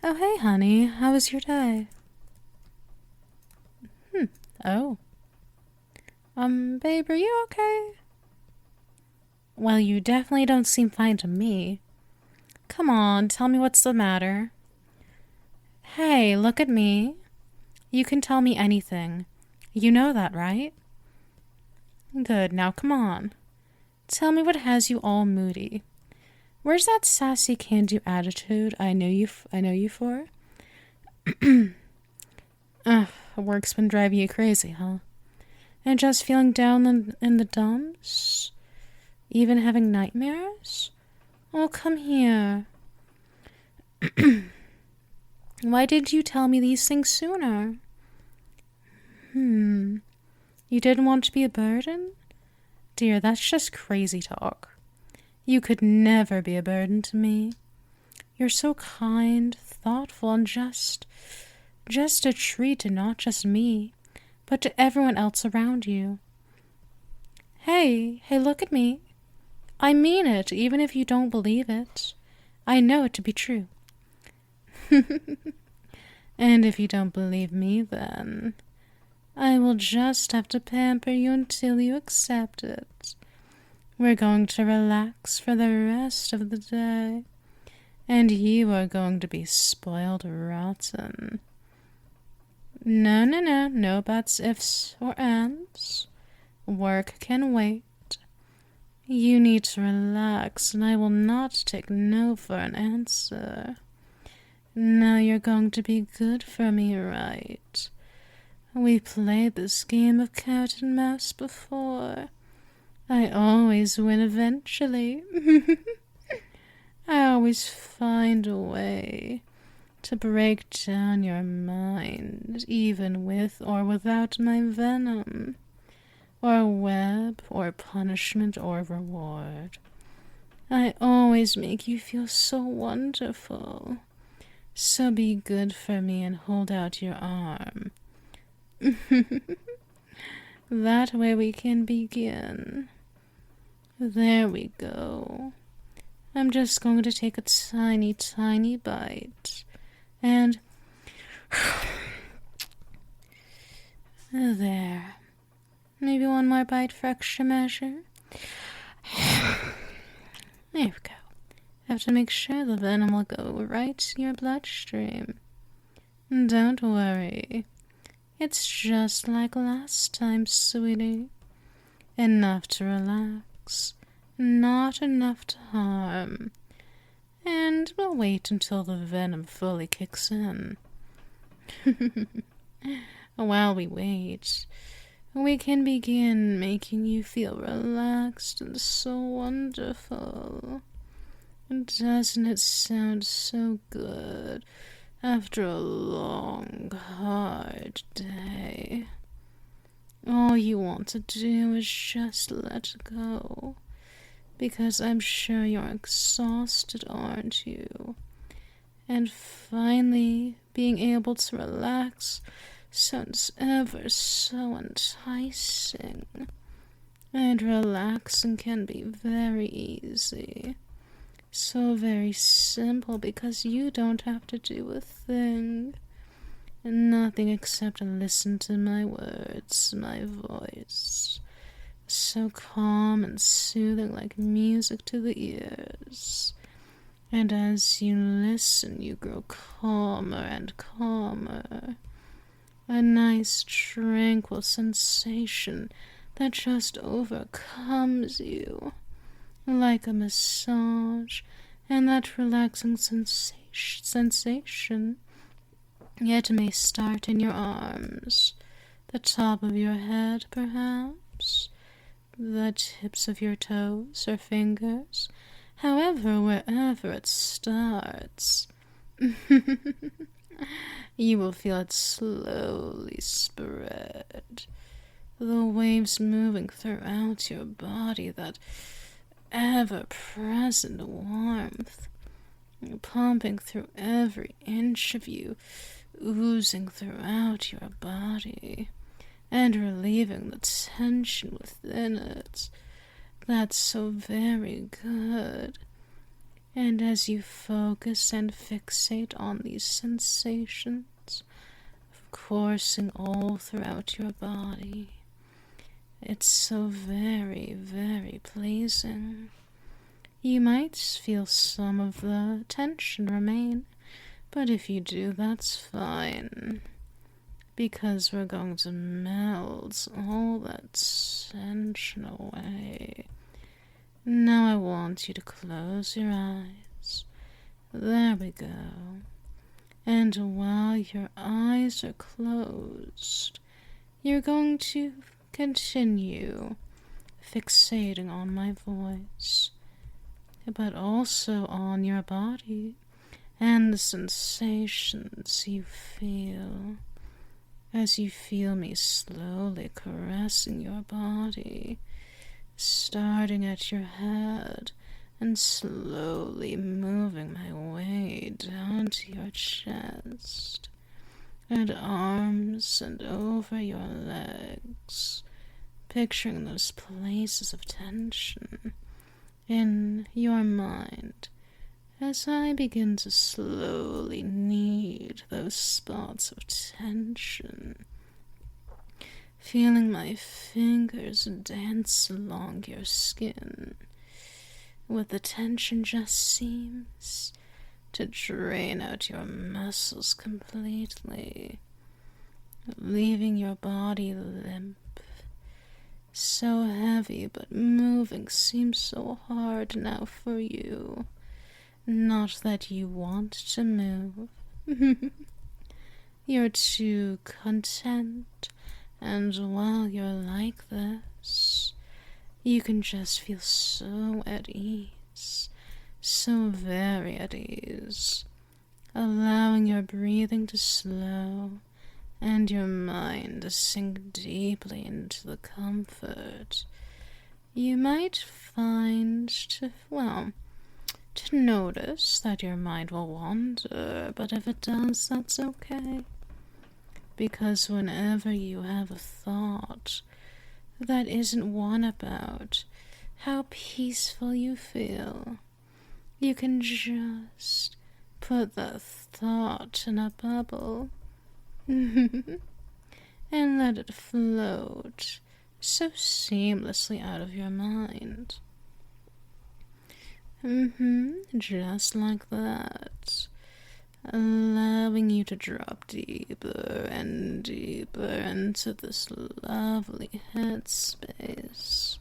Oh, hey, honey. How was your day? Oh. Babe, are you okay? Well, you definitely don't seem fine to me. Come on, tell me what's the matter. Hey, look at me. You can tell me anything. You know that, right? Good, now come on. Tell me what has you all moody. Where's that sassy can-do attitude I know you for? Ugh, work's been driving you crazy, huh? And just feeling down in the dumps? Even having nightmares? Oh, come here. Why did you tell me these things sooner? You didn't want to be a burden? Dear, that's just crazy talk. You could never be a burden to me. You're so kind, thoughtful, and just a treat to not just me, but to everyone else around you. Hey, look at me. I mean it, even if you don't believe it. I know it to be true. And if you don't believe me, then I will just have to pamper you until you accept it. We're going to relax for the rest of the day, and you are going to be spoiled rotten. No buts, ifs, or ands. Work can wait. You need to relax, and I will not take no for an answer. Now you're going to be good for me, right? We played this game of cat and mouse before. I always win eventually. I always find a way to break down your mind, even with or without my venom, or web, or punishment, or reward. I always make you feel so wonderful. So be good for me and hold out your arm. That way we can begin. There we go. I'm just going to take a tiny, tiny bite. And there. Maybe one more bite for extra measure. There we go. Have to make sure the venom will go right to your bloodstream. Don't worry. It's just like last time, sweetie. Enough to relax, not enough to harm. And we'll wait until the venom fully kicks in. While we wait, we can begin making you feel relaxed and so wonderful. Doesn't it sound so good after a long, hard day? All you want to do is just let go, because I'm sure you're exhausted, aren't you? And finally, being able to relax sounds ever so enticing. And relaxing can be very easy. So very simple, because you don't have to do a thing. Nothing except listen to my words, my voice. So calm and soothing like music to the ears. And as you listen, you grow calmer and calmer. A nice, tranquil sensation that just overcomes you. Like a massage, and that relaxing sensation yet may start in your arms, the top of your head, perhaps, the tips of your toes or fingers, however, wherever it starts. You will feel it slowly spread, the waves moving throughout your body, that ever-present warmth, pumping through every inch of you, oozing throughout your body, and relieving the tension within it. That's so very good. And as you focus and fixate on these sensations, coursing all throughout your body, it's so very, very pleasing. You might feel some of the tension remain, but if you do, that's fine, because we're going to melt all that tension away. Now I want you to close your eyes. There we go. And while your eyes are closed, you're going to continue fixating on my voice, but also on your body and the sensations you feel as you feel me slowly caressing your body, starting at your head and slowly moving my way down to your chest and arms and over your legs, picturing those places of tension in your mind as I begin to slowly knead those spots of tension, feeling my fingers dance along your skin, where the tension just seems to drain out your muscles completely, leaving your body limp, so heavy, but moving seems so hard now for you. Not that you want to move. You're too content, and while you're like this, you can just feel so at ease, so very at ease, allowing your breathing to slow and your mind to sink deeply into the comfort. You might find to notice that your mind will wander, but if it does, that's okay. Because whenever you have a thought that isn't one about how peaceful you feel, you can just put that thought in a bubble and let it float so seamlessly out of your mind. Just like that, allowing you to drop deeper and deeper into this lovely headspace,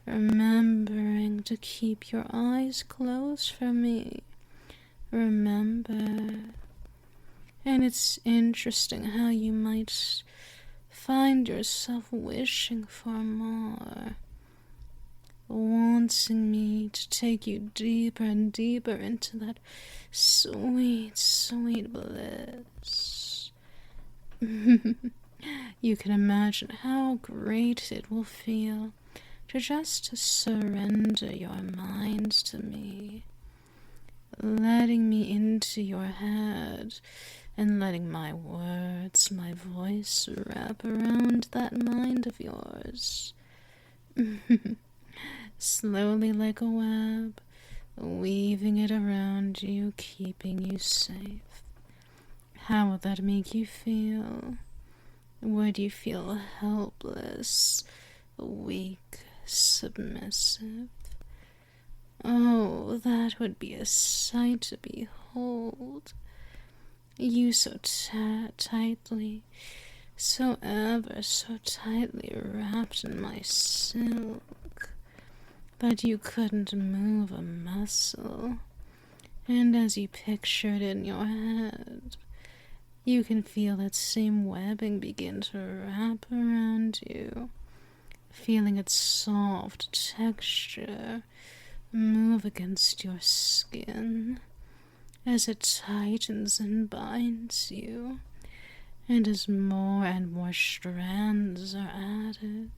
remembering to keep your eyes closed for me. Remember. And it's interesting how you might find yourself wishing for more, wanting me to take you deeper and deeper into that sweet, sweet bliss. You can imagine how great it will feel to just surrender your mind to me, letting me into your head and letting my words, my voice wrap around that mind of yours. Slowly like a web, weaving it around you, keeping you safe. How would that make you feel? Would you feel helpless, weak, submissive? Oh, that would be a sight to behold. You so tightly, so ever so tightly wrapped in my silk that you couldn't move a muscle. And as you picture it in your head, you can feel that same webbing begin to wrap around you, feeling its soft texture move against your skin as it tightens and binds you, and as more and more strands are added,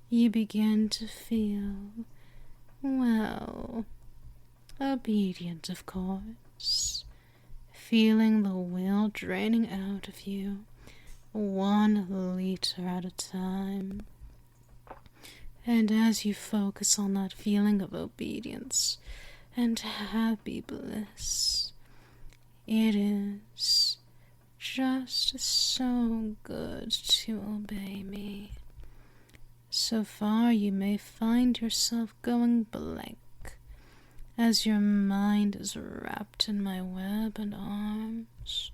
you begin to feel, well, obedient, of course, feeling the will draining out of you 1 liter at a time. And as you focus on that feeling of obedience and happy bliss. It is just so good to obey me. So far you may find yourself going blank as your mind is wrapped in my web and arms,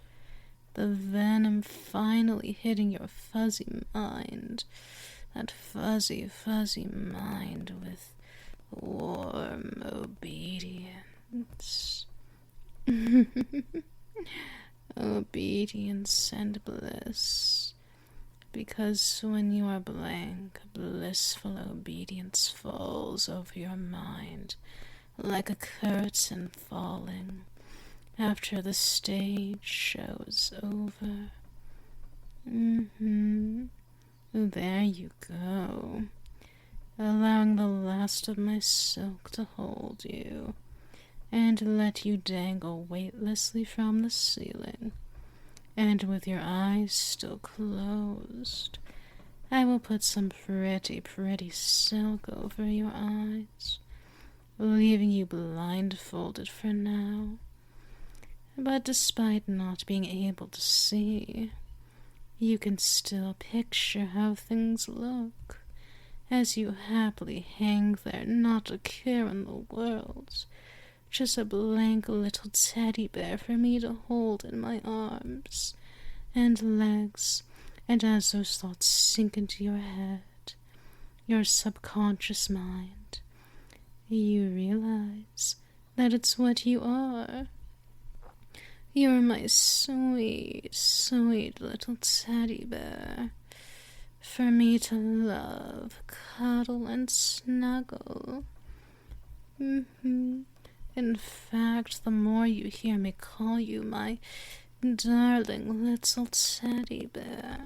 the venom finally hitting your fuzzy mind, that fuzzy, fuzzy mind with warm obedience. Obedience and bliss, because when you are blank, blissful obedience falls over your mind like a curtain falling after the stage show is over. There you go, allowing the last of my silk to hold you and let you dangle weightlessly from the ceiling. And with your eyes still closed, I will put some pretty, pretty silk over your eyes, leaving you blindfolded for now. But despite not being able to see, you can still picture how things look as you happily hang there, not a care in the world, just a blank little teddy bear for me to hold in my arms and legs. And as those thoughts sink into your head, your subconscious mind, you realize that it's what you are. You're my sweet, sweet little teddy bear, for me to love, cuddle, and snuggle. In fact, the more you hear me call you my darling little teddy bear,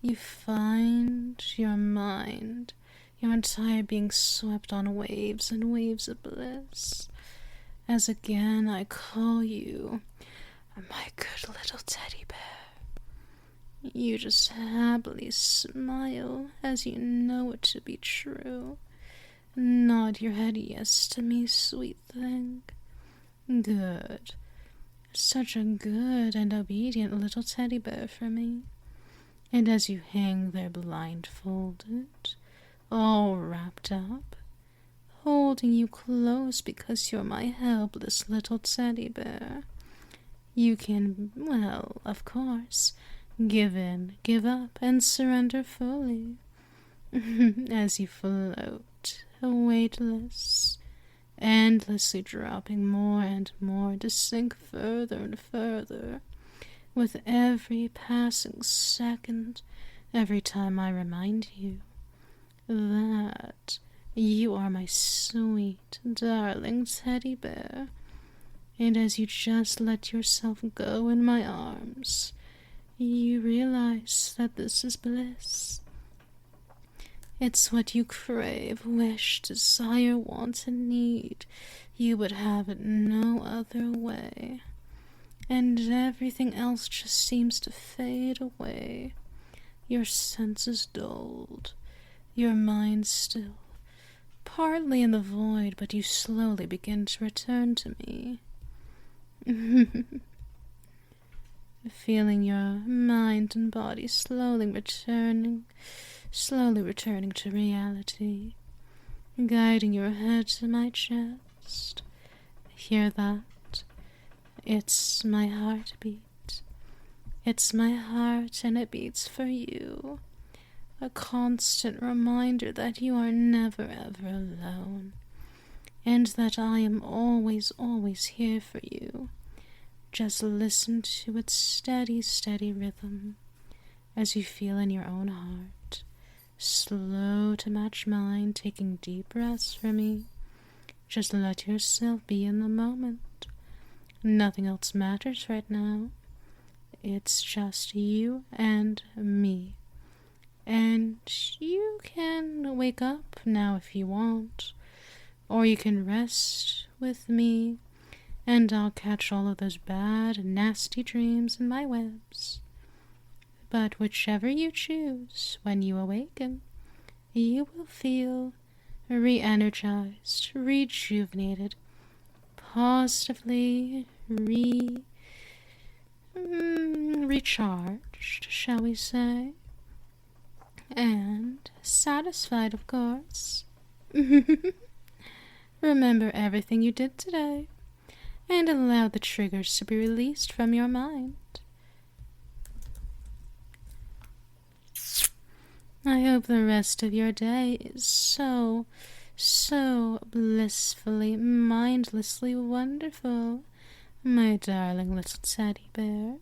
you find your mind, your entire being swept on waves and waves of bliss, as again I call you my good little teddy bear. You just happily smile as you know it to be true. Nod your head yes to me, sweet thing. Good. Such a good and obedient little teddy bear for me. And as you hang there blindfolded, all wrapped up, holding you close because you're my helpless little teddy bear, you can, well, of course, give in, give up, and surrender fully, as you float, weightless, endlessly dropping more and more to sink further and further, with every passing second, every time I remind you that you are my sweet, darling teddy bear. And as you just let yourself go in my arms, you realize that this is bliss. It's what you crave, wish, desire, want, and need. You would have it no other way. And everything else just seems to fade away. Your senses dulled, your mind still, partly in the void, but you slowly begin to return to me. Feeling your mind and body slowly returning to reality, guiding your head to my chest. Hear that? It's my heartbeat. It's my heart, and it beats for you. A constant reminder that you are never ever alone, and that I am always, always here for you. Just listen to its steady, steady rhythm as you feel in your own heart, slow to match mine, taking deep breaths for me. Just let yourself be in the moment. Nothing else matters right now. It's just you and me. And you can wake up now if you want, or you can rest with me, and I'll catch all of those bad, nasty dreams in my webs. But whichever you choose, when you awaken, you will feel re-energized, rejuvenated, positively recharged, shall we say, and satisfied, of course. Remember everything you did today, and allow the triggers to be released from your mind. I hope the rest of your day is so blissfully, mindlessly wonderful, my darling little teddy bear.